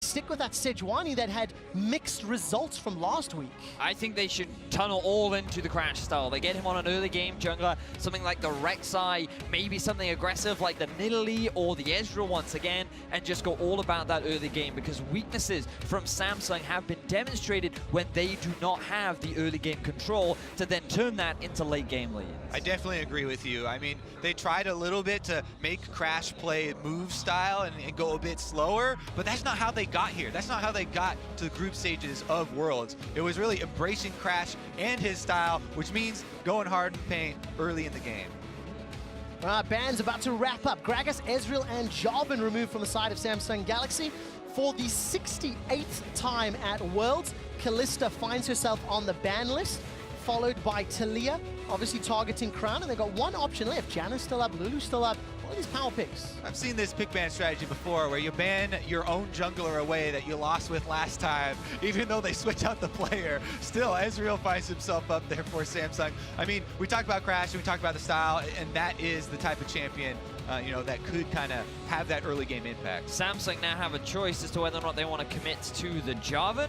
stick with that Sejuani that had mixed results from last week? I think they should tunnel all into the Crash style. They get him on an early game jungler, something like the Rek'Sai, maybe something aggressive like the Nidalee or the Ezreal once again, and just go all about that early game, because weaknesses from Samsung have been demonstrated when they do not have the early game control to then turn that into late game leads. I definitely agree with you. I mean, they tried a little bit to make Crash play move style and go a bit slower, but that's not how they got here. That's not how they got to the group stages of Worlds. It was really embracing Crash and his style, which means going hard in paint early in the game. Ban's about to wrap up. Gragas, Ezreal, and Jarvan removed from the side of Samsung Galaxy. For the 68th time at Worlds, Kalista finds herself on the ban list, followed by Talia, obviously targeting Crown, and they've got one option left. Janna's still up, Lulu's still up. What are these power picks? I've seen this pick ban strategy before, where you ban your own jungler away that you lost with last time, even though they switch out the player. Still, Ezreal finds himself up there for Samsung. I mean, we talked about Crash, and we talked about the style, and that is the type of champion you know, that could kind of have that early game impact. Samsung now have a choice as to whether or not they want to commit to the Jarvan.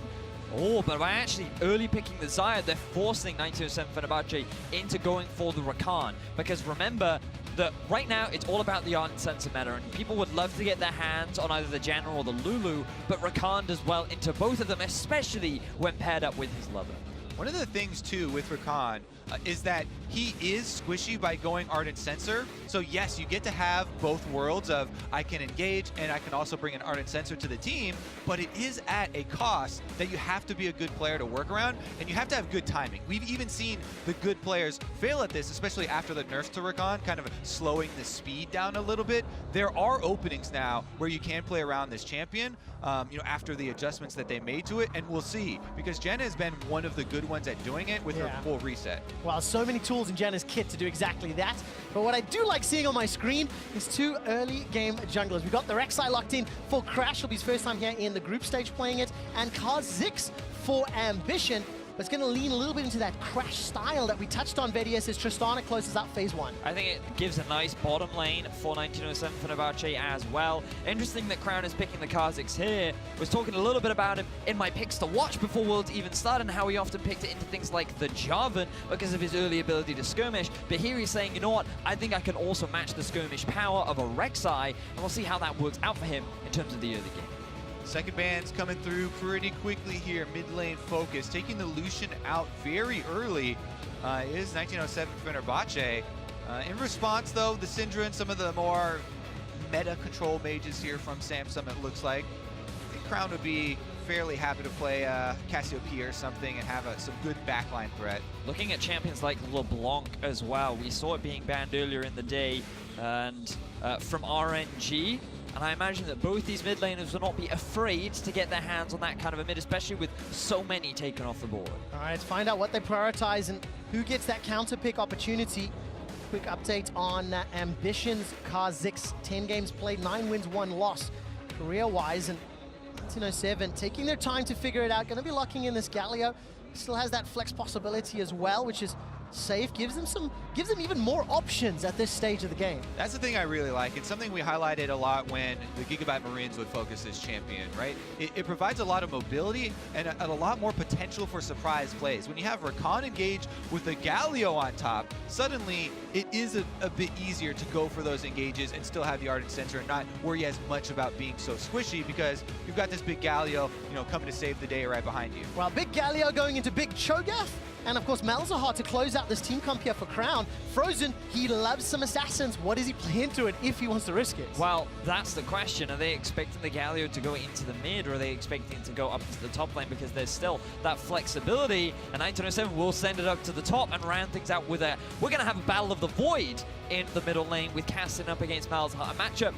Oh, but by actually early picking the Xayah, they're forcing 1907 Fenerbahçe into going for the Rakan. Because remember that right now it's all about the Ardent Sensor meta, and people would love to get their hands on either the Janna or the Lulu, but Rakan does well into both of them, especially when paired up with his lover. One of the things, too, with Rakan is that he is squishy by going Ardent Sensor. So, yes, you get to have both worlds of I can engage and I can also bring an Ardent Sensor to the team, but it is at a cost that you have to be a good player to work around, and you have to have good timing. We've even seen the good players fail at this, especially after the nerfs to Rakan, kind of slowing the speed down a little bit. There are openings now where you can play around this champion, you know, after the adjustments that they made to it, and we'll see, because Janna has been one of the good ones at doing it with her full reset. Well, so many tools in Janna's kit to do exactly that. But what I do like seeing on my screen is two early game junglers. We've got the Rek'Sai locked in for Crash. It'll be his first time here in the group stage playing it. And Kha'Zix for Ambition. But it's going to lean a little bit into that Crash style that we touched on, VDS, as Tristana closes out phase one. I think it gives a nice bottom lane for 1907 Fenerbahçe as well. Interesting that Crown is picking the Kha'Zix here. Was talking a little bit about him in my picks to watch before Worlds even started, and how he often picked it into things like the Jarvan because of his early ability to skirmish. But here he's saying, you know what, I think I can also match the skirmish power of a Rek'Sai, and we'll see how that works out for him in terms of the early game. Second ban's coming through pretty quickly here. Mid lane focus, taking the Lucian out very early is 1907 Fenerbahçe. In response, though, the Syndra and some of the more meta control mages here from Samsung, it looks like. I think Crown would be fairly happy to play Cassiopeia or something and have some good backline threat. Looking at champions like LeBlanc as well, we saw it being banned earlier in the day, and from RNG. And I imagine that both these mid laners will not be afraid to get their hands on that kind of a mid, especially with so many taken off the board. All right, let's find out what they prioritize and who gets that counter pick opportunity. Quick update on Ambition's Kha'Zix. 10 games played, 9 wins, 1 loss career-wise. And 1907 taking their time to figure it out. Going to be locking in this Galio. Still has that flex possibility as well, which is safe, gives them even more options at this stage of the game. That's the thing I really like. It's something we highlighted a lot when the Gigabyte Marines would focus this champion, right? It provides a lot of mobility and a lot more potential for surprise plays. When you have Rakan engage with the Galio on top, suddenly it is a bit easier to go for those engages and still have the Ardent Sensor and not worry as much about being so squishy, because you've got this big Galio, you know, coming to save the day right behind you. Well, big Galio going into big Cho'Gath. And of course, Malzahar to close out this team comp here for Crown. Frozen, he loves some assassins. What does he play into it if he wants to risk it? Well, that's the question. Are they expecting the Galio to go into the mid, or are they expecting it to go up to the top lane? Because there's still that flexibility, and 1907 will send it up to the top and round things out with a... We're going to have a Battle of the Void in the middle lane with Kassadin up against Malzahar. A matchup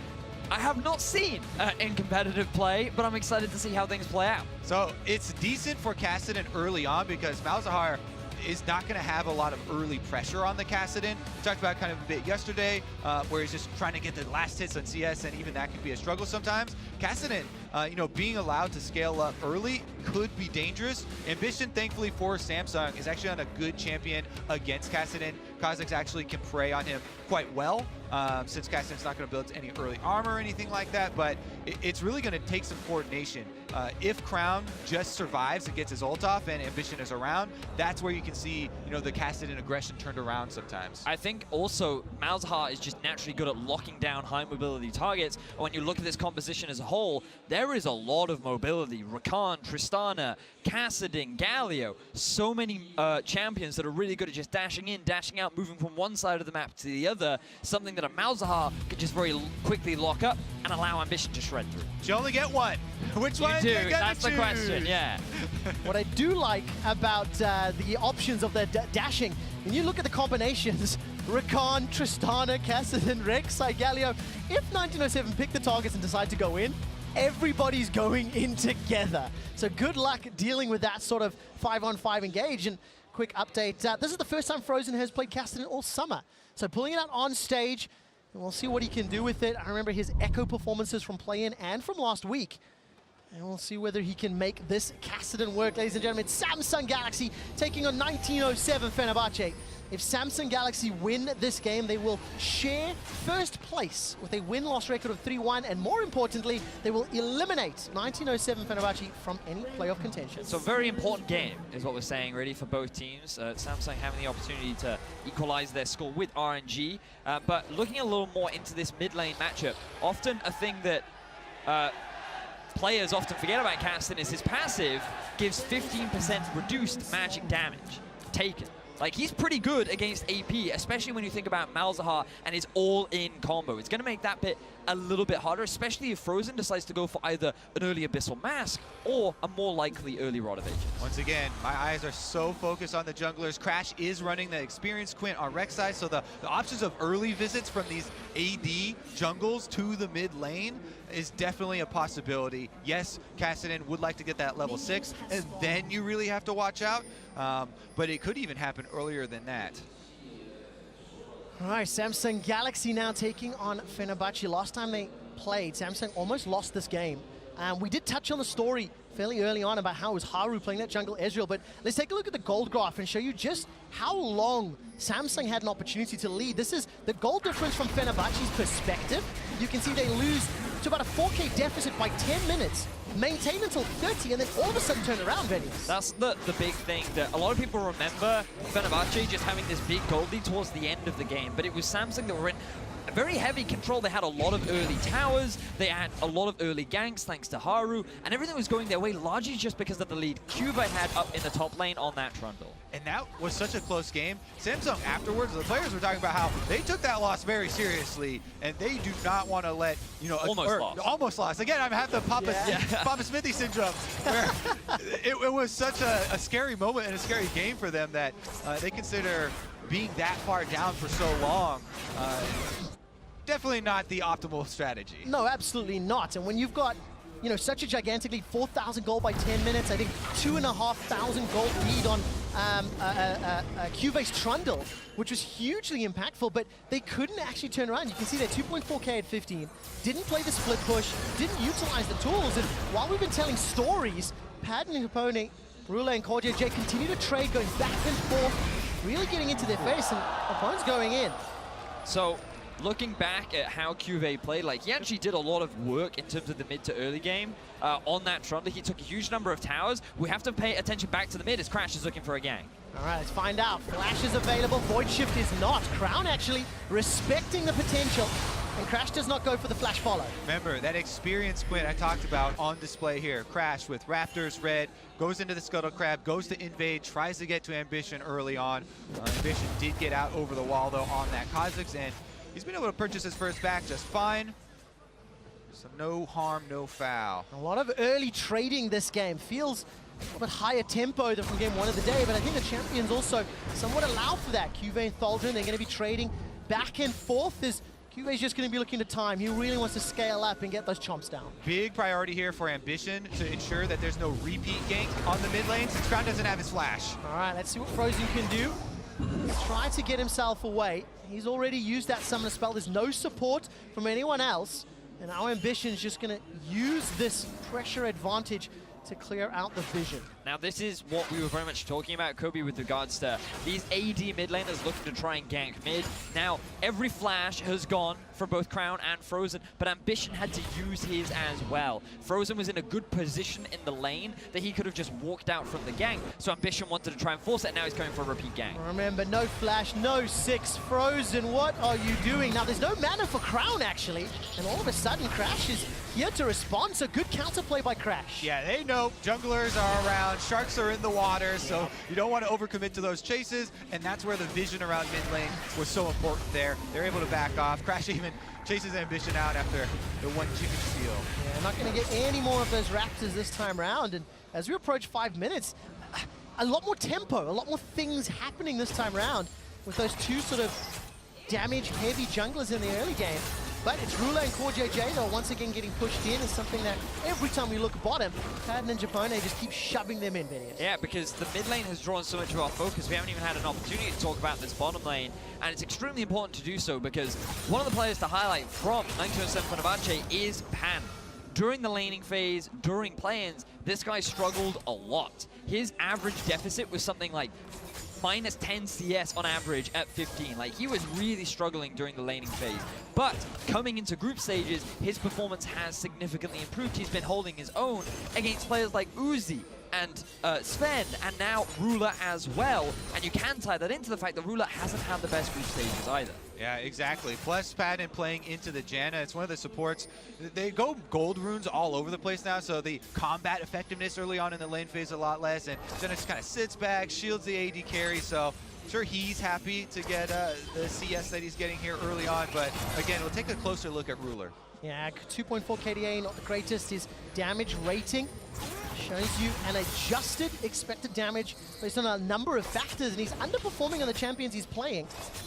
I have not seen in competitive play, but I'm excited to see how things play out. So it's decent for Kassadin early on, because Malzahar is not going to have a lot of early pressure on the Kassadin. We talked about kind of a bit yesterday, where he's just trying to get the last hits on CS, and even that can be a struggle sometimes. Kassadin, you know, being allowed to scale up early could be dangerous. Ambition, thankfully for Samsung, is actually on a good champion against Kassadin. Kazakhs actually can prey on him quite well, since Castellan's not going to build any early armor or anything like that, but it's really going to take some coordination. If Crown just survives and gets his ult off and Ambition is around, that's where you can see, the Castellan aggression turned around sometimes. I think also Malzahar is just naturally good at locking down high mobility targets. And when you look at this composition as a whole, there is a lot of mobility. Rakan, Tristana, Kassadin, Galio, so many champions that are really good at just dashing in, dashing out, moving from one side of the map to the other, something that a Malzahar could just very quickly lock up and allow Ambition to shred through. You only get one. Which one do you get That's to the question, yeah. What I do like about the options of the dashing, when you look at the combinations, Rakan, Tristana, Kassadin, Rek'Sai, Galio, if 1907 pick the targets and decide to go in, everybody's going in together. So good luck dealing with that sort of 5-on-5 engage. And quick update, this is the first time Frozen has played Kassadin all summer. So pulling it out on stage, and we'll see what he can do with it. I remember his echo performances from play-in and from last week. And we'll see whether he can make this Kassadin work, ladies and gentlemen. It's Samsung Galaxy taking on 1907 Fenerbahçe. If Samsung Galaxy win this game, they will share first place with a win-loss record of 3-1, and more importantly, they will eliminate 1907 Fenerbahçe from any playoff contention. So a very important game is what we're saying, really, for both teams. Samsung having the opportunity to equalize their score with RNG, but looking a little more into this mid-lane matchup, often a thing that players often forget about Kassadin is his passive gives 15% reduced magic damage taken. Like, he's pretty good against AP, especially when you think about Malzahar and his all-in combo. It's going to make that bit a little bit harder, especially if Frozen decides to go for either an early Abyssal Mask or a more likely early Rod of Ages. Once again, my eyes are so focused on the junglers. Crash is running the experienced Quint on Rek'Sai, so the options of early visits from these AD jungles to the mid lane is definitely a possibility. Yes, Kassadin would like to get that level 6, and then you really have to watch out, but it could even happen earlier than that. All right, Samsung Galaxy now taking on Fenerbahçe. Last time they played, Samsung almost lost this game. We did touch on the story fairly early on about how it was Haru playing that jungle Ezreal, but let's take a look at the gold graph and show you just how long Samsung had an opportunity to lead. This is the goal difference from Fenerbahçe's perspective. You can see they lose to about a 4K deficit by 10 minutes, maintain until 30, and then all of a sudden turn around, Venues. That's the big thing that a lot of people remember Fenerbahçe just having this big gold lead towards the end of the game, but it was Samsung that were in very heavy control. They had a lot of early towers, they had a lot of early ganks thanks to Haru, and everything was going their way largely just because of the lead Cuba had up in the top lane on that Trundle. And that was such a close game. Samsung afterwards, the players were talking about how they took that loss very seriously, and they do not want to let, almost lost. Again, I have the Papa Smithy syndrome, where it was such a scary moment and a scary game for them that they consider being that far down for so long. Definitely not the optimal strategy. No, absolutely not. And when you've got, such a gigantic lead, 4,000 gold by 10 minutes, I think 2,500 gold lead on Cuvées Trundle, which was hugely impactful, but they couldn't actually turn around. You can see they're 2.4K at 15, didn't play the split push, didn't utilize the tools, and while we've been telling stories, Padden and Hapone, Brule and Cordia J continue to trade, going back and forth, really getting into their face, and opponents going in. So, looking back at how Cuvée played, he actually did a lot of work in terms of the mid to early game on that Trundle. He took a huge number of towers. We have to pay attention back to the mid as Crash is looking for a gang. All right, let's find out. Flash is available, Void Shift is not. Crown actually respecting the potential, and Crash does not go for the flash follow. Remember, that experienced Quint I talked about on display here. Crash with Raptors red, goes into the Scuttle Crab, goes to invade, tries to get to Ambition early on. Ambition did get out over the wall, though, on that Kazakhs, and he's been able to purchase his first back just fine. So no harm, no foul. A lot of early trading this game. Feels a little bit higher tempo than from game 1 of the day, but I think the champions also somewhat allow for that. Cuvée and Thaldrin, they're going to be trading back and forth. Cuvé's just going to be looking to time. He really wants to scale up and get those chomps down. Big priority here for Ambition to ensure that there's no repeat gank on the mid lane since Crown doesn't have his flash. All right, let's see what Frozen can do. Try to get himself away. He's already used that summoner spell. There's no support from anyone else. And our Ambition's just going to use this pressure advantage to clear out the vision. Now this is what we were very much talking about, Kobe, with regards to these AD mid laners looking to try and gank mid. Now, every flash has gone for both Crown and Frozen, but Ambition had to use his as well. Frozen was in a good position in the lane that he could have just walked out from the gank, so Ambition wanted to try and force it, and now he's going for a repeat gank. Remember, no flash, no 6. Frozen, what are you doing? Now, there's no mana for Crown, actually, and all of a sudden, Crash is here to respond, so good counterplay by Crash. Yeah, they know junglers are around, sharks are in the water, so you don't want to overcommit to those chases, and that's where the vision around mid lane was so important there. They're able to back off. Crash even chases Ambition out after the one chicken steal. Yeah, not going to get any more of those Raptors this time around, and as we approach 5 minutes, a lot more tempo, a lot more things happening this time around with those two sort of damage-heavy junglers in the early game. But it's Ruler and Core JJ, though, once again getting pushed in is something that every time we look bottom, Padden and Japone just keep shoving them in, Vinius. Yeah, because the mid lane has drawn so much of our focus, we haven't even had an opportunity to talk about this bottom lane, and it's extremely important to do so because one of the players to highlight from 1907 Fenerbahçe is Pan. During the laning phase, during play-ins, this guy struggled a lot. His average deficit was something like minus 10 CS on average at 15. Like, he was really struggling during the laning phase. But coming into group stages, his performance has significantly improved. He's been holding his own against players like Uzi and Sven, and now Ruler as well. And you can tie that into the fact that Ruler hasn't had the best group stages either. Yeah, exactly. Plus, Padden playing into the Janna, it's one of the supports. They go gold runes all over the place now, so the combat effectiveness early on in the lane phase a lot less, and Janna just kind of sits back, shields the AD carry, so I'm sure he's happy to get the CS that he's getting here early on, but again, we'll take a closer look at Ruler. Yeah, 2.4 KDA, not the greatest. His damage rating shows you an adjusted expected damage based on a number of factors, and he's underperforming on the champions he's playing.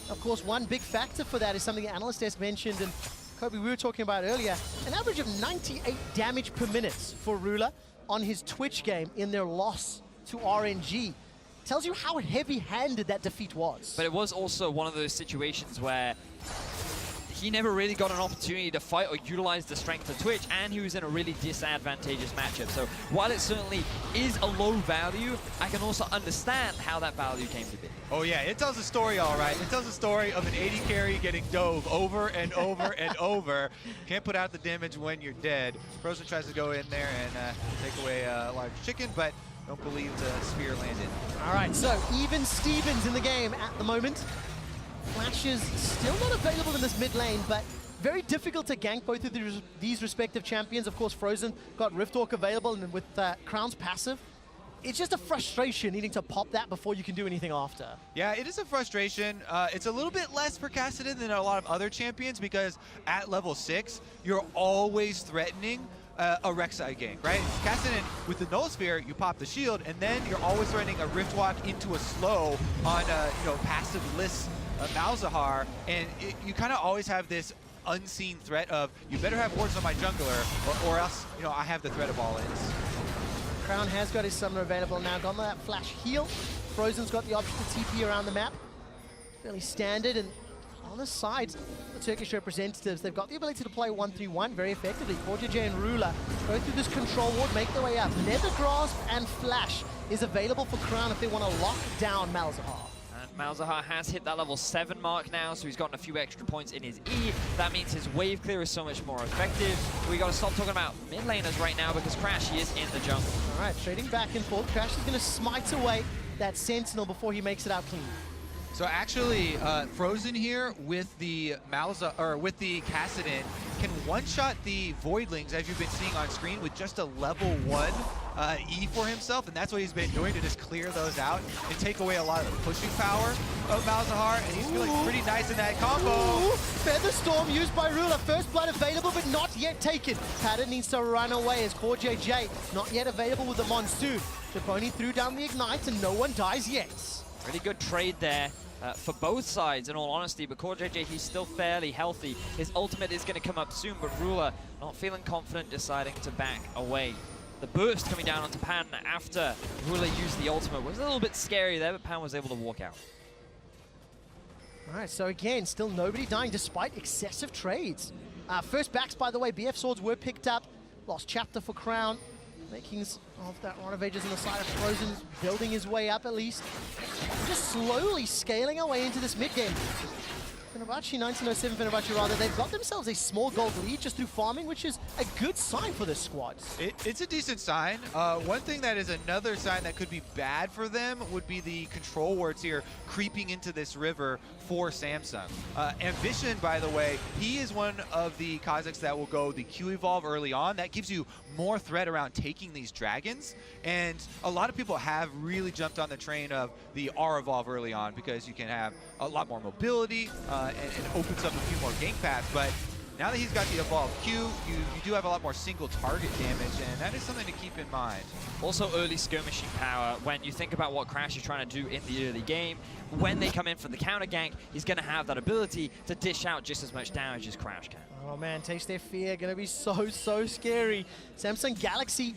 Of course, one big factor for that is something that Analyst Desk mentioned, and Kobe, we were talking about earlier, an average of 98 damage per minute for Ruler on his Twitch game in their loss to RNG. Tells you how heavy-handed that defeat was. But it was also one of those situations where he never really got an opportunity to fight or utilize the strength of Twitch, and he was in a really disadvantageous matchup. So while it certainly is a low value, I can also understand how that value came to be. Oh yeah, it tells a story, all right. It tells a story of an AD carry getting dove over and over and over. Can't put out the damage when you're dead. Frozen tries to go in there and take away a large chicken, but don't believe the spear landed. All right, so even Stevens in the game at the moment. Flashes still not available in this mid lane, but very difficult to gank both of these respective champions. Of course, Frozen got Rifthawk available, and with Crown's passive, it's just a frustration needing to pop that before you can do anything after. Yeah, it is a frustration. It's a little bit less for Kassadin than a lot of other champions because at level 6, you're always threatening a Rek'Sai gank, right? Kassadin, with the Null Sphere, you pop the shield, and then you're always threatening a Riftwalk into a slow on passive-less Malzahar, and you kind of always have this unseen threat of, you better have wards on my jungler, or else, I have the threat of all ins. Crown has got his summoner available now. Gone that flash heal. Frozen's got the option to TP around the map. Fairly standard, and on the sides, the Turkish representatives, they've got the ability to play 1-3-1 very effectively. J and Ruler go through this control ward, make their way up. Nether Grasp and Flash is available for Crown if they want to lock down Malzahar. Malzahar has hit that level 7 mark now, so he's gotten a few extra points in his E. That means his wave clear is so much more effective. We got to stop talking about mid laners right now because Crash is in the jungle. All right, trading back and forth. Crash is going to smite away that Sentinel before he makes it out clean. So actually, Frozen here with the with the Kassadin can one-shot the Voidlings, as you've been seeing on screen, with just a level 1 E for himself, and that's what he's been doing to just clear those out and take away a lot of the pushing power of Malzahar, and he's feeling pretty nice in that combo. Feather Storm used by Ruler. First blood available, but not yet taken. Padden needs to run away as Core JJ not yet available with the Monsoon. Japone threw down the Ignite, and no one dies yet. Really good trade there. For both sides, in all honesty, but Core JJ, he's still fairly healthy. His ultimate is going to come up soon, but Ruler not feeling confident, deciding to back away. The burst coming down onto Pan after Ruler used the ultimate was a little bit scary there, but Pan was able to walk out. All right, so again, still nobody dying despite excessive trades. First backs, by the way, BF swords were picked up. Lost chapter for Crown. makings of that run of ages on the side of Frozen, building his way up at least. Just slowly scaling our way into this mid-game. Fenerbahçe, 1907 Fenerbahçe rather, they've got themselves a small gold lead just through farming, which is a good sign for this squad. It's a decent sign. One thing that is another sign that could be bad for them would be the control wards here creeping into this river for Samsung. Ambition, by the way, he is one of the Kazakhs that will go the Q evolve early on. That gives you more threat around taking these dragons. And a lot of people have really jumped on the train of the R evolve early on because you can have a lot more mobility and opens up a few more gank paths. But now that he's got the evolved Q, you do have a lot more single target damage, and that is something to keep in mind. Also early skirmishing power. When you think about what Crash is trying to do in the early game, when they come in for the counter gank, he's going to have that ability to dish out just as much damage as Crash can. Oh man, Taste Their Fear, going to be so scary. Samsung Galaxy,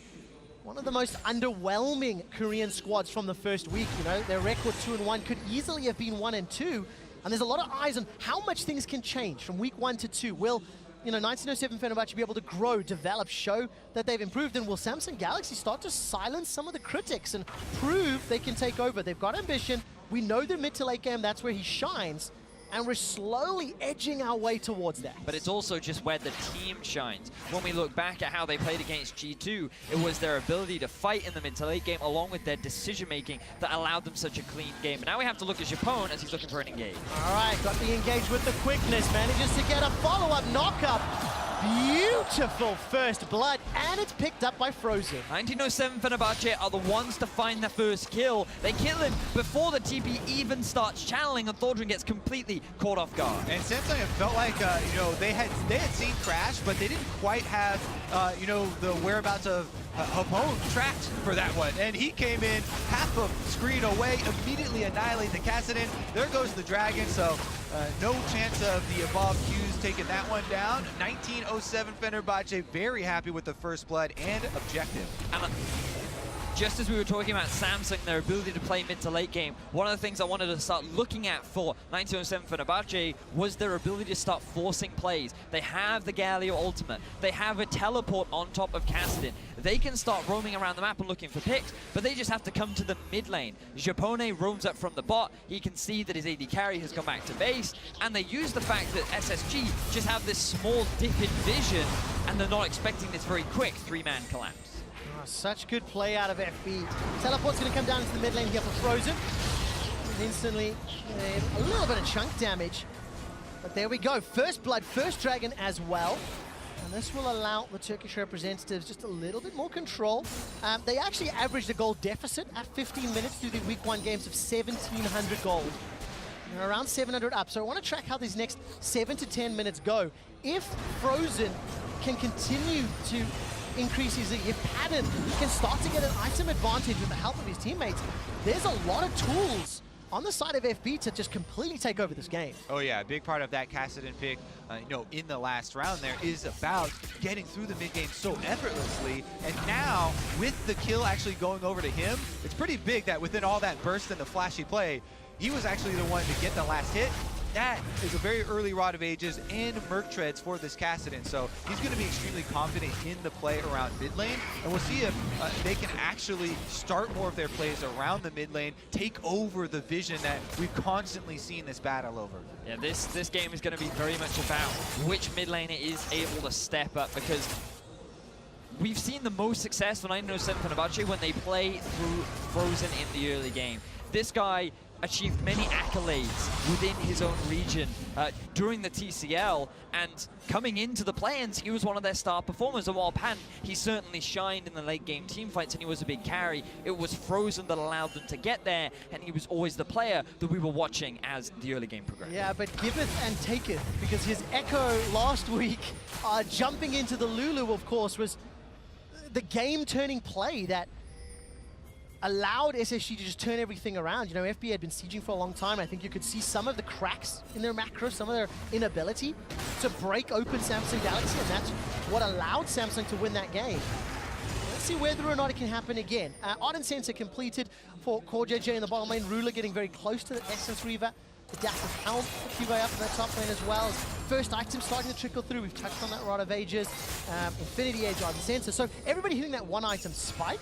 one of the most underwhelming Korean squads from the first week. You know, their record 2-1 could easily have been 1-2. And there's a lot of eyes on how much things can change from week 1 to 2. Will, you know, 1907 Fenerbahçe be able to grow, develop, show that they've improved? And will Samsung Galaxy start to silence some of the critics and prove they can take over? They've got ambition. We know the mid to late game, that's where he shines. And we're slowly edging our way towards that. But it's also just where the team shines. When we look back at how they played against G2, it was their ability to fight in the mid to late game along with their decision-making that allowed them such a clean game. And now we have to look at Japone as he's looking for an engage. All right, got the engage with the quickness, manages to get a follow-up knock-up. Beautiful first blood, and it's picked up by Frozen. 1907 Fenerbahçe are the ones to find their first kill. They kill him before the TP even starts channeling, and Thordran gets completely caught off guard. And Samsung, it felt like you know, they had seen Crash, but they didn't quite have you know, the whereabouts of Japone tracked for that one. And he came in half a screen away, immediately annihilate the Kassadin. There goes the Dragon, so no chance of the evolved Qs taking that one down. 1907 Fenerbahçe very happy with the first blood and objective. And just as we were talking about Samsung, their ability to play mid to late game, one of the things I wanted to start looking at for 1907 Fenerbahçe was their ability to start forcing plays. They have the Galio ultimate. They have a teleport on top of Kassadin. They can start roaming around the map and looking for picks, but they just have to come to the mid lane. Japone roams up from the bot. He can see that his AD carry has come back to base, and they use the fact that SSG just have this small dip in vision, and they're not expecting this very quick 3-man collapse. Oh, such good play out of FB. Teleport's going to come down into the mid lane here for Frozen. And instantly, a little bit of chunk damage. But there we go. First blood, first dragon as well. And this will allow the Turkish representatives just a little bit more control. They actually averaged a gold deficit at 15 minutes through the week 1 games of 1,700 gold. They're around 700 up. So I want to track how these next 7 to 10 minutes go. If Frozen can continue to increase his lead, if Padden can start to get an item advantage with the help of his teammates, there's a lot of tools on the side of FB to just completely take over this game. Oh yeah, a big part of that Kassadin pick, you know, in the last round there is about getting through the mid game so effortlessly. And now, with the kill actually going over to him, it's pretty big that within all that burst and the flashy play, he was actually the one to get the last hit. That is a very early Rod of Ages and Merc Treads for this Kassadin, so he's going to be extremely confident in the play around mid lane, and we'll see if they can actually start more of their plays around the mid lane, take over the vision that we've constantly seen this battle over. Yeah, this game is going to be very much about which mid laner is able to step up, because we've seen the most success for 1907 Fenerbahçe when they play through Frozen in the early game. This guy achieved many accolades within his own region during the TCL, and coming into the play-ins, he was one of their star performers. And while Pan, he certainly shined in the late game team fights and he was a big carry, it was Frozen that allowed them to get there, and he was always the player that we were watching as the early game progressed. Yeah, but giveth and taketh, because his Echo last week, jumping into the Lulu, of course, was the game-turning play that allowed SSG to just turn everything around. You know, FB had been sieging for a long time. I think you could see some of the cracks in their macro, some of their inability to break open Samsung Galaxy, and that's what allowed Samsung to win that game. Let's see whether or not it can happen again. Ardent Sensor completed for Core JJ in the bottom lane. Ruler getting very close to the Essence Reaver. Adaptive Helm for QA up in that top lane as well. First item starting to trickle through. We've touched on that Rod of Ages, Infinity Edge on the sensor. So everybody hitting that one item spike.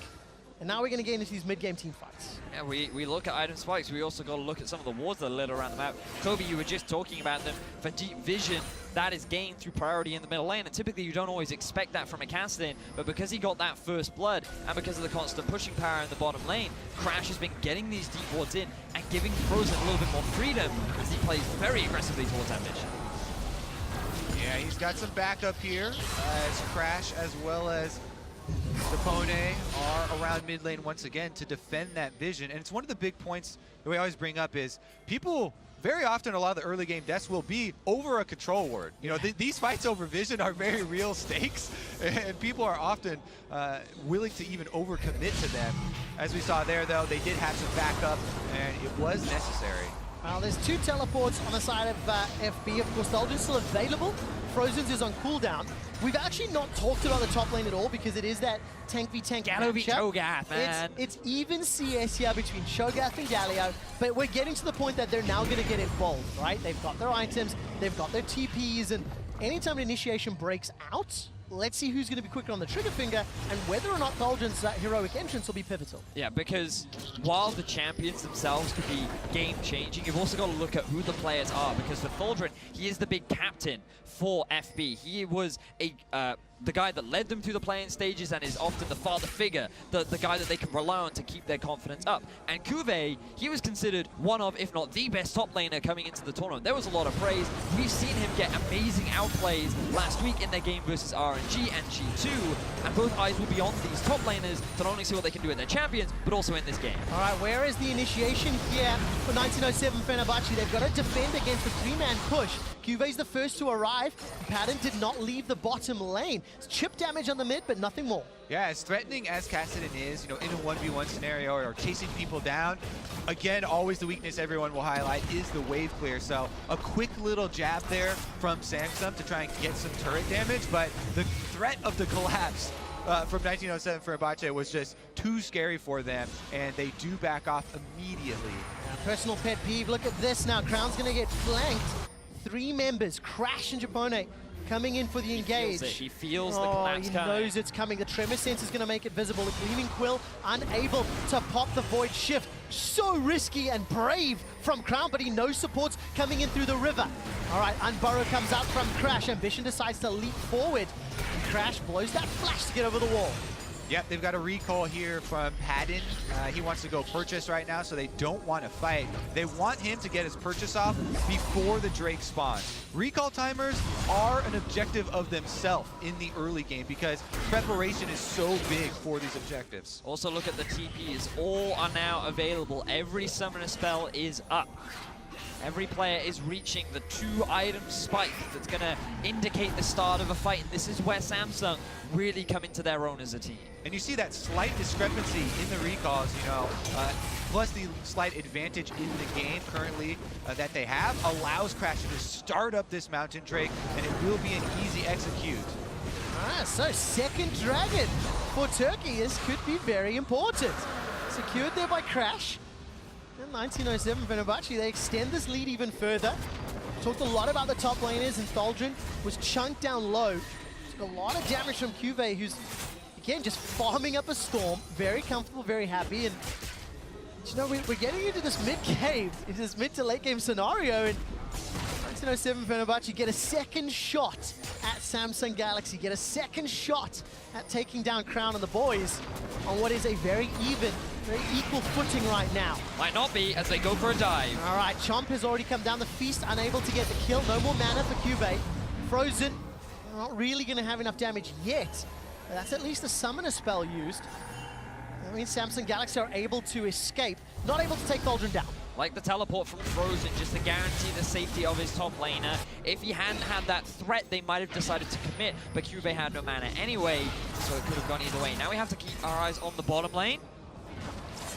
And now we're going to get into these mid-game team fights. Yeah, we look at item spikes. We also got to look at some of the wards that are lit around the map. Kobe, you were just talking about them. For deep vision, that is gained through priority in the middle lane. And typically you don't always expect that from a Kassadin. But because he got that first blood, and because of the constant pushing power in the bottom lane, Crash has been getting these deep wards in and giving Frozen a little bit more freedom as he plays very aggressively towards Ambition. Yeah, he's got some backup here as Crash as well as Depone are around mid lane once again to defend that vision. And it's one of the big points that we always bring up is people, very often a lot of the early game deaths will be over a control ward. You know, these fights over vision are very real stakes, and people are often willing to even overcommit to them. As we saw there, though, they did have some backup, and it was necessary. Well, there's 2 teleports on the side of FB. Of course, Dolgen's still available. Frozen's is on cooldown. We've actually not talked about the top lane at all because it is that tank v tank Galio v matchup. Cho'Gath, man. It's even CS here between Cho'Gath and Galio, but we're getting to the point that they're now going to get involved, right? They've got their items, they've got their TPs, and anytime an initiation breaks out, let's see who's going to be quicker on the trigger finger and whether or not Dolgen's heroic entrance will be pivotal. Yeah, because while the champions themselves could be game-changing, you've also got to look at who the players are, because for Thaldren, he is the big captain for FB. He was the guy that led them through the playing stages and is often the father figure, the guy that they can rely on to keep their confidence up. And Kuve, he was considered one of, if not the best top laner coming into the tournament. There was a lot of praise. We've seen him get amazing outplays last week in their game versus RNG and G2, and both eyes will be on these top laners to not only see what they can do with their champions, but also in this game. All right, where is the initiation here for 1907 Fenerbahçe? They've got to defend against the 3-man push. Cuve's the first to arrive. Padden did not leave the bottom lane. It's chip damage on the mid, but nothing more. Yeah, as threatening as Kassadin is, you know, in a 1v1 scenario or chasing people down, again, always the weakness everyone will highlight is the wave clear. So a quick little jab there from Samsung to try and get some turret damage, but the threat of the collapse from 1907 Fenerbahçe was just too scary for them, and they do back off immediately. Personal pet peeve, look at this now. Crown's going to get flanked. 3 members, Crash and Japone, coming in for the engage. He feels the collapse coming. He knows it's coming. The Tremor Sense is going to make it visible. The Gleaming Quill unable to pop the Void Shift. So risky and brave from Crown, but he knows supports coming in through the river. All right, Unburrow comes out from Crash. Ambition decides to leap forward. And Crash blows that flash to get over the wall. Yep, they've got a recall here from Padden. He wants to go purchase right now, so they don't want to fight. They want him to get his purchase off before the Drake spawns. Recall timers are an objective of themselves in the early game because preparation is so big for these objectives. Also look at the TPs. All are now available. Every summoner spell is up. Every player is reaching the 2-item spike that's going to indicate the start of a fight. And this is where Samsung really come into their own as a team. And you see that slight discrepancy in the recalls, you know, plus the slight advantage in the game currently that they have allows Crash to start up this Mountain Drake, and it will be an easy execute. So second dragon for Turkey could be very important. Secured there by Crash. And 1907 Fenerbahçe, they extend this lead even further. Talked a lot about the top laners, and Thaldren was chunked down low. Took a lot of damage from Cuve, who's, again, just farming up a storm. Very comfortable, very happy. And, you know, we're getting into this mid-game, into this mid to late game scenario, and 1907 Fenerbahçe get a second shot at Samsung Galaxy, get a second shot at taking down Crown and the boys on what is a very even, very equal footing right now. Might not be as they go for a dive. All right, Chomp has already come down. The Feast unable to get the kill. No more mana for Cuve. Frozen, not really going to have enough damage yet. But that's at least a summoner spell used. I mean, Samsung Galaxy are able to escape, not able to take Thaldren down. Like the teleport from Frozen, just to guarantee the safety of his top laner. If he hadn't had that threat, they might have decided to commit, but Cuve had no mana anyway, so it could have gone either way. Now we have to keep our eyes on the bottom lane.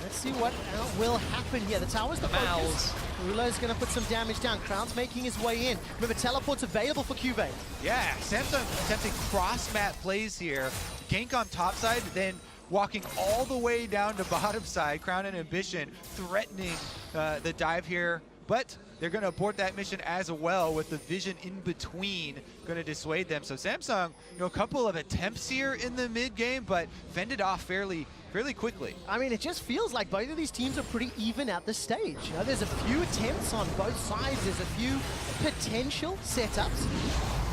Let's see what will happen here. The tower's the focus. Rulo's going to put some damage down. Crown's making his way in. Remember, teleport's available for Cuve. Yeah, Samsung attempting cross-map plays here. Gank on top side, then walking all the way down to bottom side. Crown and Ambition threatening the dive here but they're going to abort that mission as well, with the vision in between going to dissuade them. So Samsung, a couple of attempts here in the mid game, but fended off fairly quickly. I mean, it just feels like both of these teams are pretty even at this stage. There's a few attempts on both sides. There's a few potential setups,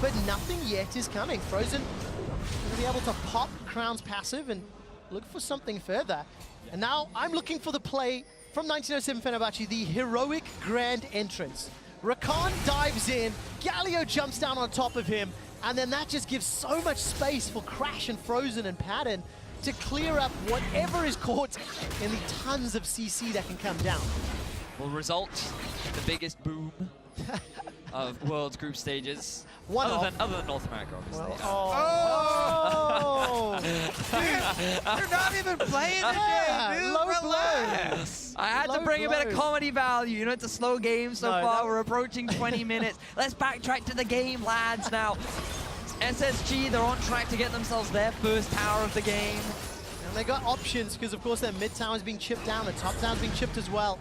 but nothing yet is coming. Frozen going to be able to pop Crown's passive and look for something further. And now I'm looking for the play from 1907 Fenerbahçe, the heroic grand entrance. Rakan dives in, Galio jumps down on top of him, and then that just gives so much space for Crash and Frozen and Padden to clear up whatever is caught in the tons of CC that can come down. Will result in the biggest boom of World's group stages. Other than North America, obviously. Well, They're not even playing today, dude. Low Relax. I had to bring a bit of comedy value. It's a slow game so far. We're approaching 20 minutes. Let's backtrack to the game, lads. Now, SSG, they're on track to get themselves their first tower of the game. And they got options because, of course, their mid tower is being chipped down. The top tower is being chipped as well.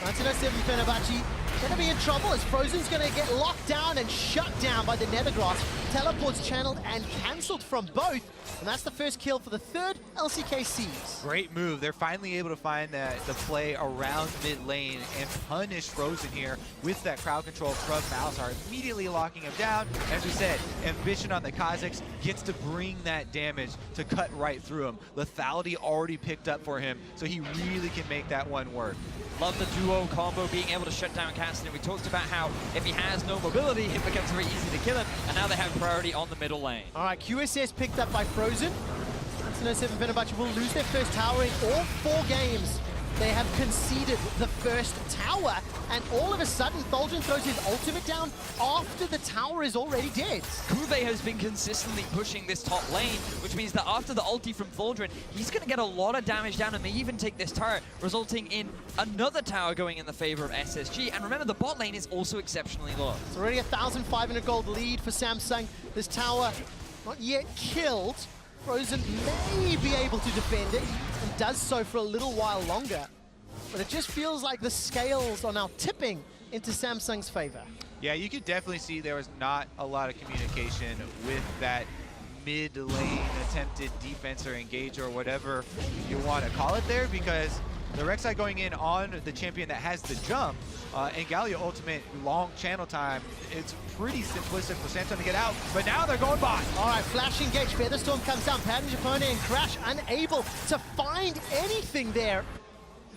1907 Fenerbahçe going to be in trouble as Frozen's going to get locked down and shut down by the Nethergrass. Teleports channeled and cancelled from both. And that's the first kill for the third LCKCs. Great move. They're finally able to find the play around mid lane and punish Frozen here with that crowd control from Malzahar, immediately locking him down. As we said, Ambition on the Kazakhs gets to bring that damage to cut right through him. Lethality already picked up for him, so he really can make that one work. Love the duo combo, being able to shut down Cassidy. We talked about how if he has no mobility, it becomes very easy to kill him, and now they have priority on the middle lane. All right, QSS picked up by Frozen. 1907 Fenerbahçe will lose their first tower in all 4 games. They have conceded the first tower, and all of a sudden, Thaldren throws his ultimate down after the tower is already dead. Kuve has been consistently pushing this top lane, which means that after the ulti from Thaldren, he's going to get a lot of damage down and may even take this turret, resulting in another tower going in the favor of SSG. And remember, the bot lane is also exceptionally low. It's already 1,500 gold lead for Samsung. This tower not yet killed. Frozen may be able to defend it, and does so for a little while longer. But it just feels like the scales are now tipping into Samsung's favor. Yeah, you could definitely see there was not a lot of communication with that mid-lane attempted defense or engage or whatever you want to call it there, because the Rek'Sai going in on the champion that has the jump, and Galio ultimate long channel time, it's pretty simplistic for Samsung to get out, but now they're going bot. All right, flash engage, Featherstorm comes down, Padden, Japone, and Crash unable to find anything there.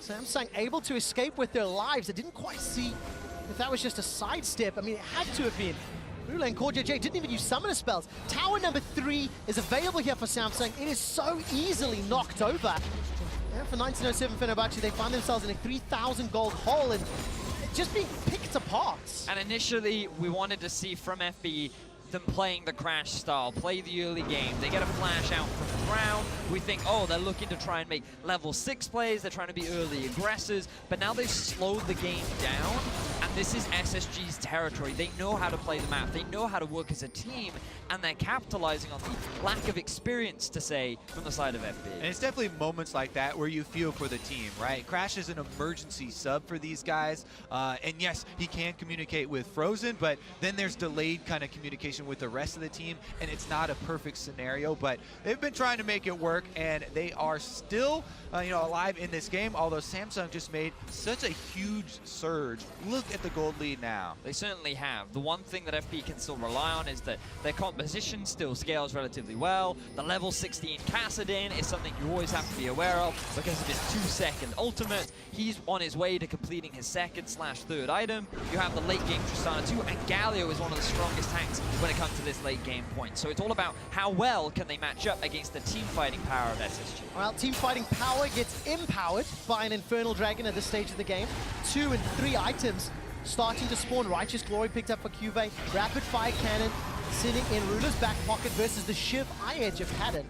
Samsung able to escape with their lives. I didn't quite see if that was just a sidestep. I mean, it had to have been. Blue lane, Core JJ didn't even use summoner spells. Tower number 3 is available here for Samsung. It is so easily knocked over. And for 1907 Fenerbahçe, they find themselves in a 3,000 gold hole and just being picked apart. And initially, we wanted to see from FB them playing the Crash style, play the early game. They get a flash out from Crown. We think, oh, they're looking to try and make level 6 plays. They're trying to be early aggressors, but now they've slowed the game down, and this is SSG's territory. They know how to play the map. They know how to work as a team, and they're capitalizing on the lack of experience, to say, from the side of FB. And it's definitely moments like that where you feel for the team, right? Crash is an emergency sub for these guys, and yes, he can communicate with Frozen, but then there's delayed kind of communication with the rest of the team, and it's not a perfect scenario, but they've been trying to make it work, and they are still alive in this game, although Samsung just made such a huge surge. Look at the gold lead now. They certainly have. The one thing that FB can still rely on is that their composition still scales relatively well. The level 16 Kassadin is something you always have to be aware of because of his 2-second ultimate. He's on his way to completing his 2nd/3rd item. You have the late game Tristana too, and Galio is one of the strongest tanks when it comes to this late game point. So it's all about how well can they match up against the team fighting power of SSG. Well, team fighting power gets empowered by an Infernal Dragon at this stage of the game. 2 and 3 items starting to spawn. Righteous Glory picked up for Cuvée. Rapid Fire Cannon sitting in Ruler's back pocket versus the Shiv Eye Edge of Padden.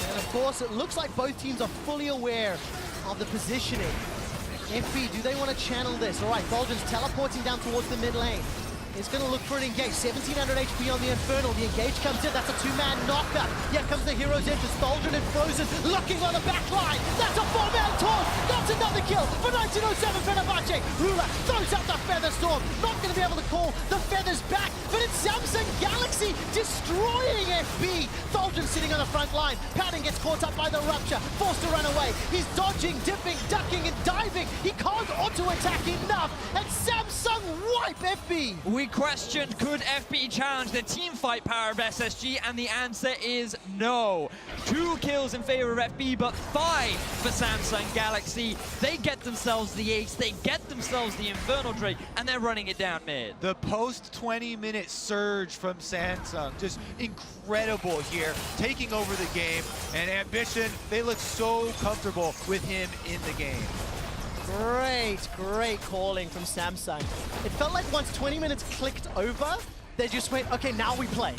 And of course, it looks like both teams are fully aware of the positioning. FB, do they want to channel this? All right, Thaldren's teleporting down towards the mid lane. He's going to look for an engage. 1,700 HP on the Infernal. The engage comes in. That's a 2-man knockup. Here comes the Hero's Entrance. Thaldren and Frozen looking on the back line. That's a 4-man taunt. The That's another kill for 1907 Fenerbahçe. Rula throws out the Feather Storm. Not going to be able to call the Feathers back, but it's Samsung Galaxy destroying FB. Thaldren sitting on the front line. Padding gets caught up by the Rupture, forced to run away. He's dodging, dipping, ducking, and diving. He can't auto-attack enough, and Samsung wipe FB. We questioned, could FB challenge the team fight power of SSG, and the answer is no. 2 kills in favor of FB, but 5 for Samsung Galaxy. They get themselves the ace, they get themselves the Infernal Drake, and they're running it down mid. The post 20-minute surge from Samsung, just incredible here, taking over the game. And Ambition, they look so comfortable with him in the game. Great calling from Samsung. It felt like once 20 minutes clicked over, they just went, okay, now we play.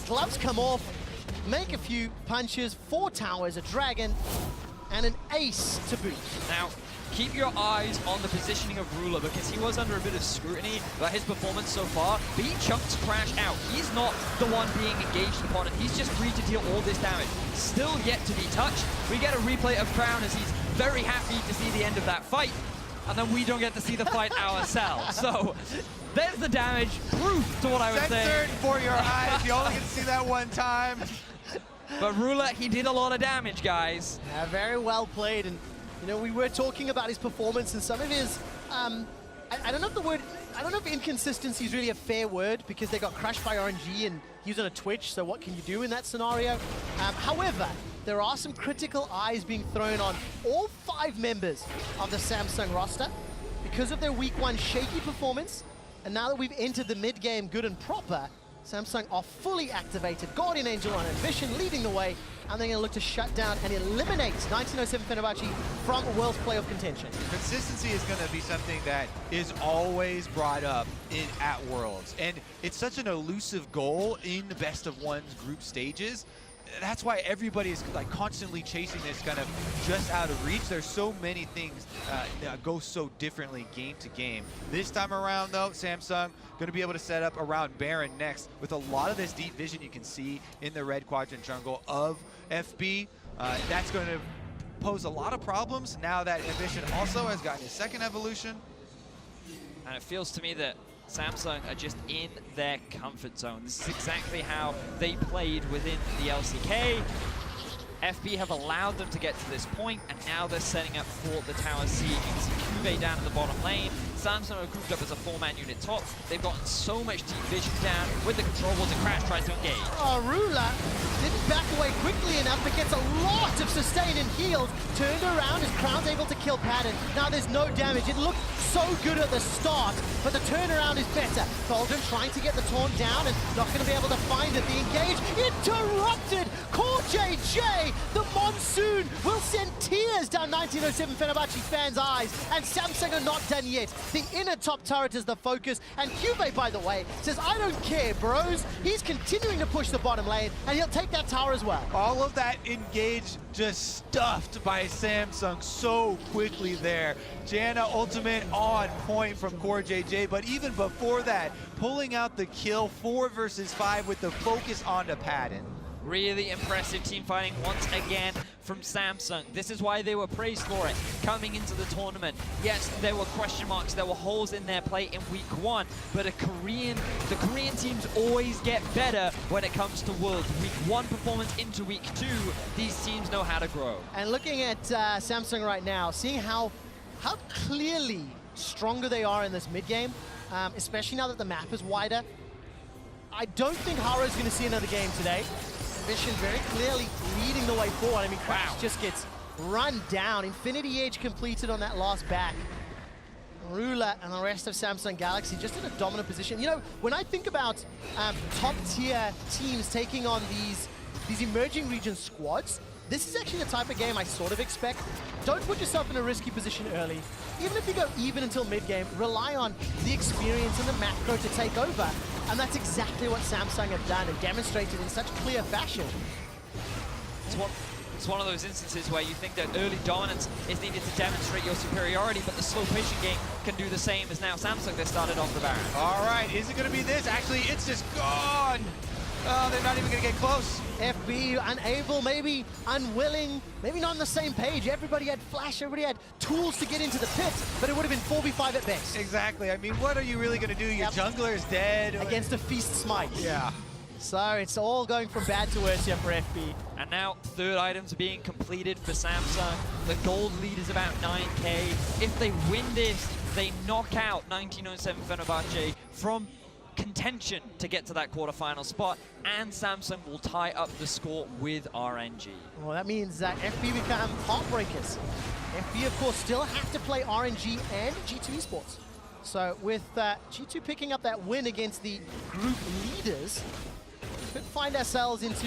Gloves come off, make a few punches, 4 towers, a dragon, and an ace to boot. Now, keep your eyes on the positioning of Ruler, because he was under a bit of scrutiny about his performance so far, but he chunked Crash out. He's not the one being engaged upon it. He's just free to deal all this damage. Still yet to be touched. We get a replay of Crown as he's very happy to see the end of that fight, and then we don't get to see the fight ourselves. So there's the damage, proof to what I was saying. Censored for your eyes. You only get to see that one time. But Ruler, he did a lot of damage, guys. Yeah, very well played. And you know, we were talking about his performance and some of his, I don't know if the word, I don't know if inconsistency is really a fair word, because they got crushed by RNG and he's on a Twitch, so what can you do in that scenario? However, there are some critical eyes being thrown on all 5 members of the Samsung roster because of their week 1 shaky performance. And now that we've entered the mid game good and proper, Samsung are fully activated. Guardian Angel on Ambition leading the way, and they're going to look to shut down and eliminate 1907 Fenerbahçe from World's playoff contention. Consistency is going to be something that is always brought up at Worlds, and it's such an elusive goal in the best of one's group stages. That's why everybody is like constantly chasing this kind of just out of reach. There's so many things that go so differently game to game. This time around though, Samsung going to be able to set up around Baron next with a lot of this deep vision you can see in the red quadrant jungle of FB. That's going to pose a lot of problems now that Ambition also has gotten his 2nd evolution. And it feels to me that Samsung are just in their comfort zone. This is exactly how they played within the LCK. FB have allowed them to get to this point, and now they're setting up for the tower siege. You can see Cuvée down in the bottom lane. Samsung are grouped up as a 4-man unit top. They've gotten so much deep vision down with the control wall to Crash tries to engage. Oh, Rula didn't back away quickly enough, but gets a lot of sustain and heals. Turned around as Crown's able to kill Pattern. Now there's no damage. It looked so good at the start, but the turnaround is better. Thaldren trying to get the taunt down and not going to be able to find it. The engage interrupted. Core JJ, the monsoon will send tears down 1907 Fenerbahçe fans' eyes, and Samsung are not done yet. The inner top turret is the focus, and Cuvée, by the way, says, I don't care, bros. He's continuing to push the bottom lane, and he'll take that tower as well. All of that engage just stuffed by Samsung so quickly there. Janna ultimate on point from Core JJ, but even before that, pulling out the kill 4 versus 5 with the focus onto Pattern. Really impressive team fighting once again from Samsung. This is why they were praised for it coming into the tournament. Yes, there were question marks, there were holes in their play in week 1, but the Korean teams always get better when it comes to Worlds. Week 1 performance into week 2, these teams know how to grow. And looking at Samsung right now, seeing how clearly stronger they are in this mid game, especially now that the map is wider, I don't think Haro's going to see another game today. Ambition very clearly leading the way forward. I mean, Crash just gets run down. Infinity Edge completed on that last back. Rula and the rest of Samsung Galaxy just in a dominant position. You know, when I think about top-tier teams taking on these emerging region squads, this is actually the type of game I sort of expect. Don't put yourself in a risky position early. Even if you go even until mid-game, rely on the experience and the macro to take over. And that's exactly what Samsung have done and demonstrated in such clear fashion. It's one of those instances where you think that early dominance is needed to demonstrate your superiority, but the slow patient game can do the same as now Samsung. They started off the Baron. All right, is it going to be this? Actually, it's just gone. Oh, they're not even going to get close. FB unable, maybe unwilling, maybe not on the same page. Everybody had flash, everybody had tools to get into the pit, but it would have been 4v5 at best. Exactly. I mean, what are you really going to do? Your jungler is dead. Against a Feast Smite. Yeah. So it's all going from bad to worse here for FB. And now third items being completed for Samsung. The gold lead is about 9k. If they win this, they knock out 1907 Fenerbahçe from contention to get to that quarterfinal spot, and Samsung will tie up the score with RNG. Well, that means that FB become heartbreakers. FB, of course, still have to play RNG and G2 Esports. So with G2 picking up that win against the group leaders, we could find ourselves into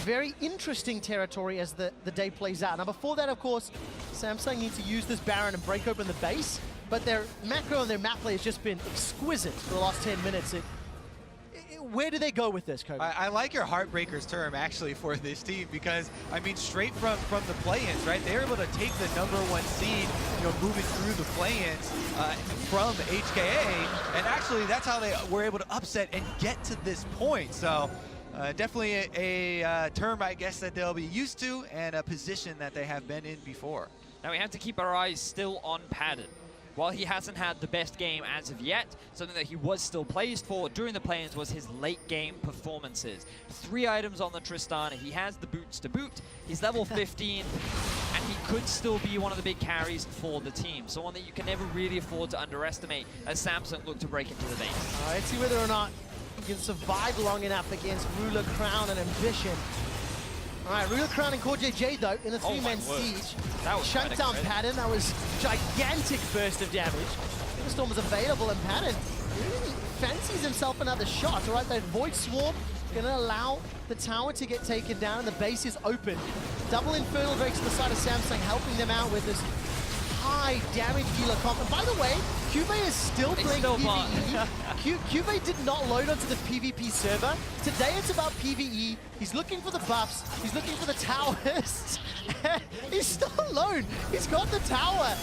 very interesting territory as the day plays out. Now, before that, of course, Samsung need to use this Baron and break open the base, but their macro and their map play has just been exquisite for the last 10 minutes. Where do they go with this, Kobe? I like your heartbreakers term, actually, for this team, because, I mean, straight from the play-ins, right? They're able to take the #1 seed, you know, moving through the play-ins from HKA, and actually that's how they were able to upset and get to this point. So definitely a term, I guess, that they'll be used to, and a position that they have been in before. Now we have to keep our eyes still on Padden. While he hasn't had the best game as of yet, something that he was still praised for during the play-ins was his late game performances. 3 items on the Tristan, he has the boots to boot, he's level 15, and he could still be one of the big carries for the team. So one that you can never really afford to underestimate as Samsung look to break into the base. Let's see whether or not he can survive long enough against Ruler, Crown, and Ambition. All right, Ruler, Crown, and Core JJ, though, in a 3-man siege. That was Chunked down Padden. That was gigantic burst of damage. Storm was available, and Padden really fancies himself another shot. All right, that Void Swarm going to allow the tower to get taken down, and the base is open. Double Infernal Drakes to the side of Samsung, helping them out with this high damage dealer comp. And by the way, Cube is still playing PvE. Cube did not load onto the PvP server. Today it's about PvE. He's looking for the buffs. He's looking for the towers. He's still alone. He's got the tower.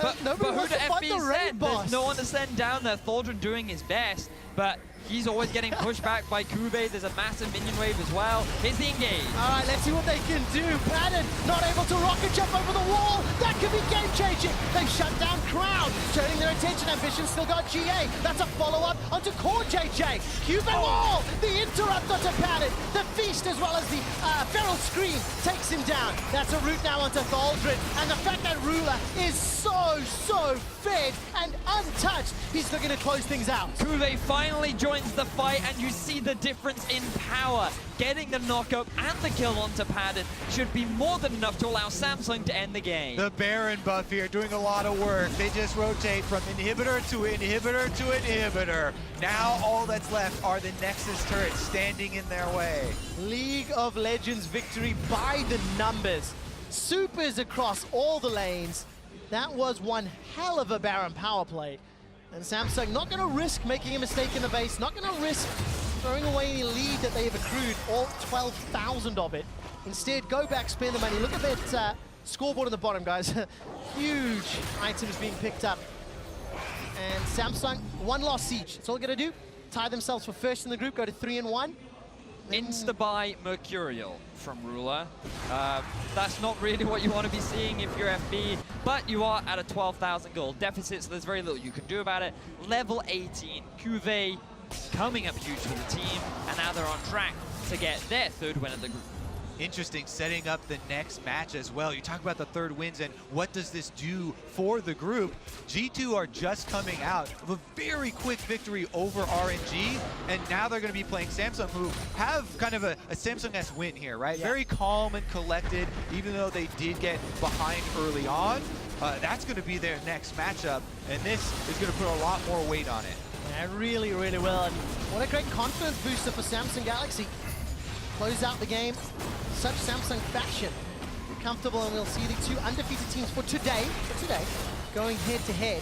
But who the FB said? There's no one to send down there. Thaldron doing his best, but he's always getting pushed back by Kube. There's a massive minion wave as well. Here's the engage. All right, let's see what they can do. Padden not able to rocket jump over the wall. That could be game-changing. They shut down Crown, turning their attention. Ambition still got GA. That's a follow-up onto Core JJ. Cube wall. The interrupt onto Padden. The feast as well as the feral scream takes him down. That's a route now onto Thaldron. And the fact that Ruler is so fed and untouched, he's looking to close things out. Kube finally joins the fight, and you see the difference in power. Getting the knockup and the kill onto Padden should be more than enough to allow Samsung to end the game. The Baron buff here doing a lot of work. They just rotate from inhibitor to inhibitor to inhibitor. Now all that's left are the Nexus turrets standing in their way. League of Legends victory by the numbers. Supers across all the lanes. That was one hell of a Baron power play. And Samsung not going to risk making a mistake in the base, not going to risk throwing away any lead that they have accrued, all 12,000 of it. Instead, go back, spend the money. Look at that scoreboard on the bottom, guys. Huge items being picked up. And Samsung, 1 loss siege. That's all they're going to do. Tie themselves for first in the group, go to 3-1. Insta-buy Mercurial from Ruler. That's not really what you want to be seeing if you're FB, but you are at a 12,000 gold deficit, so there's very little you can do about it. Level 18, Cuvée coming up huge for the team, and now they're on track to get their 3rd win of the group. Interesting, setting up the next match as well. You talk about the 3rd wins and what does this do for the group. G2 are just coming out of a very quick victory over RNG, and now they're going to be playing Samsung, who have kind of a Samsung-esque win here, right? Yeah. Very calm and collected, even though they did get behind early on. That's going to be their next matchup, and this is going to put a lot more weight on it. Yeah, really, really well. And what a great confidence booster for Samsung Galaxy. Close out the game, such Samsung fashion. Comfortable, and we'll see the 2 undefeated teams for today, going head-to-head.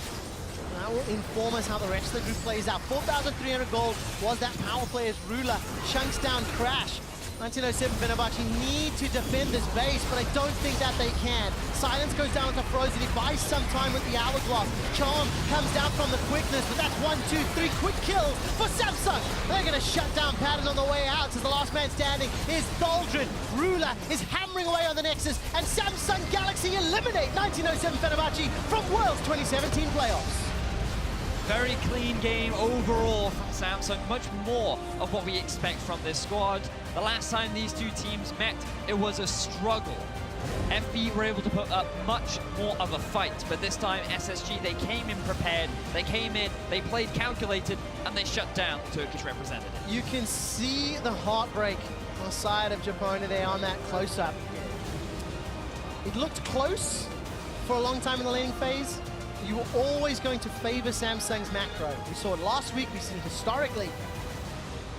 That will inform us how the rest of the group plays out. 4,300 gold was that power play as Ruler chunks down Crash. 1907 Fenerbahçe need to defend this base, but I don't think that they can. Silence goes down to Frozen. He buys some time with the hourglass. Charm comes down from the quickness, but that's 1, 2, 3 quick kills for Samsung. They're going to shut down Patton on the way out as the last man standing is Doldrin. Ruler is hammering away on the Nexus, and Samsung Galaxy eliminate 1907 Fenerbahçe from Worlds 2017 playoffs. Very clean game overall from Samsung, much more of what we expect from this squad. The last time these two teams met, it was a struggle. FB were able to put up much more of a fight, but this time SSG, they came in prepared, they came in, they played calculated, and they shut down the Turkish representative. You can see the heartbreak on the side of Japona there on that close-up. It looked close for a long time in the laning phase. You were always going to favor Samsung's macro. We saw it last week, we've seen it historically.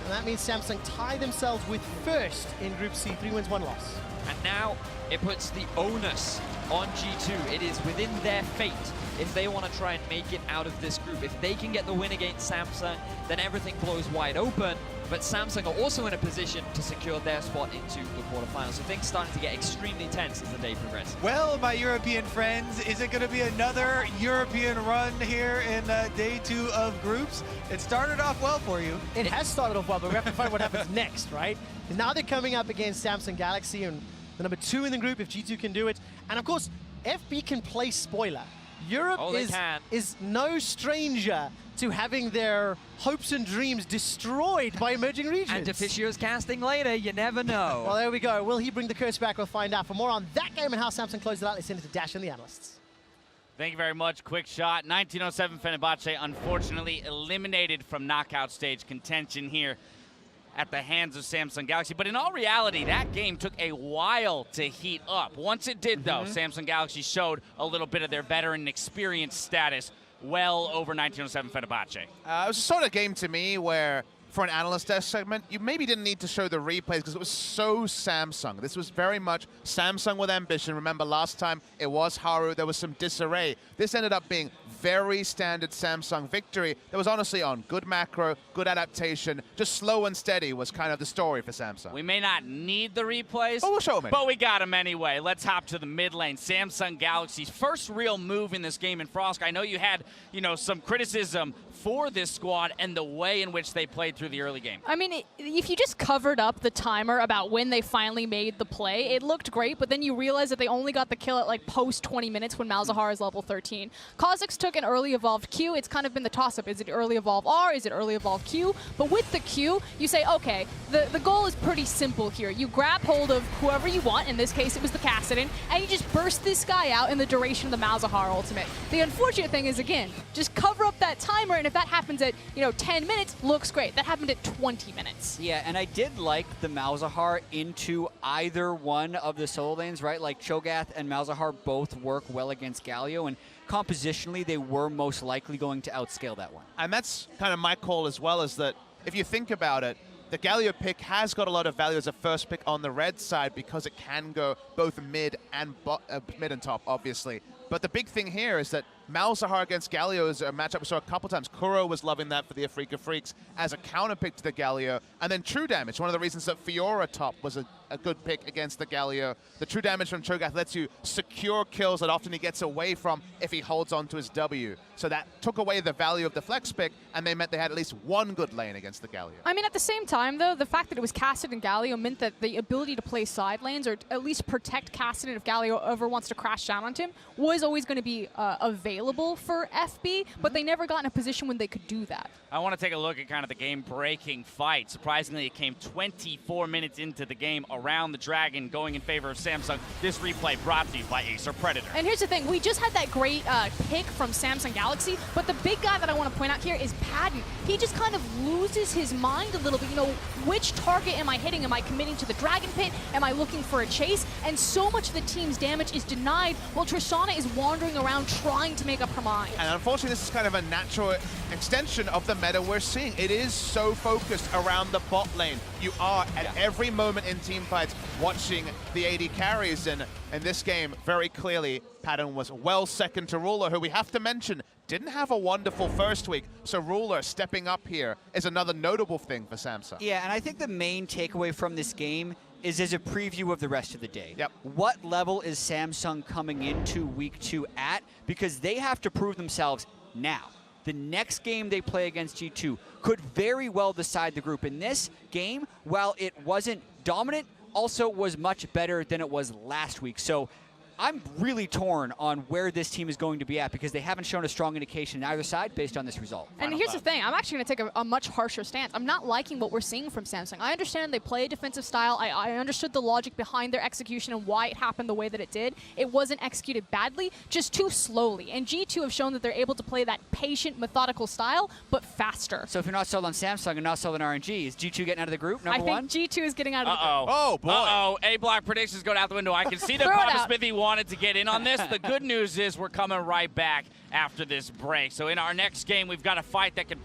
And that means Samsung tie themselves with first in Group C, 3 wins, 1 loss. And now it puts the onus on G2. It is within their fate if they want to try and make it out of this group. If they can get the win against Samsung, then everything blows wide open. But Samsung are also in a position to secure their spot into the quarterfinals. So things starting to get extremely tense as the day progresses. Well, my European friends, is it going to be another European run here in day 2 of groups? It started off well for you. It has started off well, but we have to find what happens next, right? Because now they're coming up against Samsung Galaxy and the number 2 in the group if G2 can do it. And of course, FB can play spoiler. Europe is no stranger to having their hopes and dreams destroyed by emerging regions. And Deficio's casting later, you never know. Well, there we go. Will he bring the curse back? We'll find out. For more on that game and how Samsung closed it out, let's send it to Dash and the analysts. Thank you very much. Quick shot. 1907 Fenerbahçe unfortunately eliminated from knockout stage contention here at the hands of Samsung Galaxy. But in all reality, that game took a while to heat up. Once it did, though, Samsung Galaxy showed a little bit of their veteran experience status well over 1907 Fenerbahçe. It was a sort of game to me where, for an analyst desk segment, you maybe didn't need to show the replays because it was so Samsung. This was very much Samsung with ambition. Remember last time it was Haru, there was some disarray. This ended up being very standard Samsung victory that was honestly on good macro, good adaptation, just slow and steady was kind of the story for Samsung. We may not need the replays, but we'll show them. But we got them anyway. Let's hop to the mid lane. Samsung Galaxy's first real move in this game in Frost. I know you had, some criticism for this squad and the way in which they played through the early game. I mean, if you just covered up the timer about when they finally made the play, it looked great, but then you realize that they only got the kill at like post 20 minutes when Malzahar is level 13. Kha'Zix took an early evolved Q. It's kind of been the toss-up. Is it early evolve R? Is it early evolve Q? But with the Q, you say, okay, the goal is pretty simple here. You grab hold of whoever you want, in this case it was the Kassadin, and you just burst this guy out in the duration of the Malzahar ultimate. The unfortunate thing is, again, just cover up that timer, and if that happens at 10 minutes, looks great. That happened at 20 minutes. Yeah, and I did like the Malzahar into either one of the solo lanes, right? Like Cho'Gath and Malzahar both work well against Galio, and compositionally they were most likely going to outscale that one. And that's kind of my call as well, is that if you think about it, the Galio pick has got a lot of value as a first pick on the red side because it can go both mid and top, obviously. But the big thing here is that Malzahar against Galio is a matchup we saw a couple times. Kuro was loving that for the Afrika Freaks as a counter pick to the Galio. And then True Damage, one of the reasons that Fiora top was a good pick against the Galio. The True Damage from Cho'Gath lets you secure kills that often he gets away from if he holds on to his W. So that took away the value of the flex pick, and they meant they had at least one good lane against the Galio. I mean, at the same time, though, the fact that it was Kassadin and Galio meant that the ability to play side lanes, or at least protect Kassadin if Galio ever wants to crash down onto him, was always going to be available for FB, but they never got in a position when they could do that. I want to take a look at kind of the game-breaking fight. Surprisingly, it came 24 minutes into the game around the Dragon going in favor of Samsung. This replay brought to you by Acer Predator. And here's the thing. We just had that great pick from Samsung Galaxy, but the big guy that I want to point out here is Patton. He just kind of loses his mind a little bit. Which target am I hitting? Am I committing to the Dragon Pit? Am I looking for a chase? And so much of the team's damage is denied while Tristana is wandering around trying to make up her mind. And unfortunately, this is kind of a natural extension of the meta we're seeing. It is so focused around the bot lane. You are, at every moment in team fights, watching the AD carries. And in this game, very clearly, Patton was well second to Ruler, who we have to mention didn't have a wonderful first week, so Ruler stepping up here is another notable thing for Samsung. Yeah, and I think the main takeaway from this game is as a preview of the rest of the day. Yep. What level is Samsung coming into week 2 at? Because they have to prove themselves now. The next game they play against G2 could very well decide the group. In this game, while it wasn't dominant, also was much better than it was last week. So I'm really torn on where this team is going to be at because they haven't shown a strong indication on either side based on this result. And here's the thing, I'm actually going to take a much harsher stance. I'm not liking what we're seeing from Samsung. I understand they play a defensive style. I understood the logic behind their execution and why it happened the way that it did. It wasn't executed badly, just too slowly. And G2 have shown that they're able to play that patient, methodical style, but faster. So if you're not sold on Samsung and not sold on RNG, is G2 getting out of the group, number one? I think G2 is getting out of the group. Oh, boy. Uh-oh. A-block predictions go out the window. I can see that Throw it Papa out. Smithy wanted to get in on this. The good news is we're coming right back after this break. So in our next game, we've got a fight that can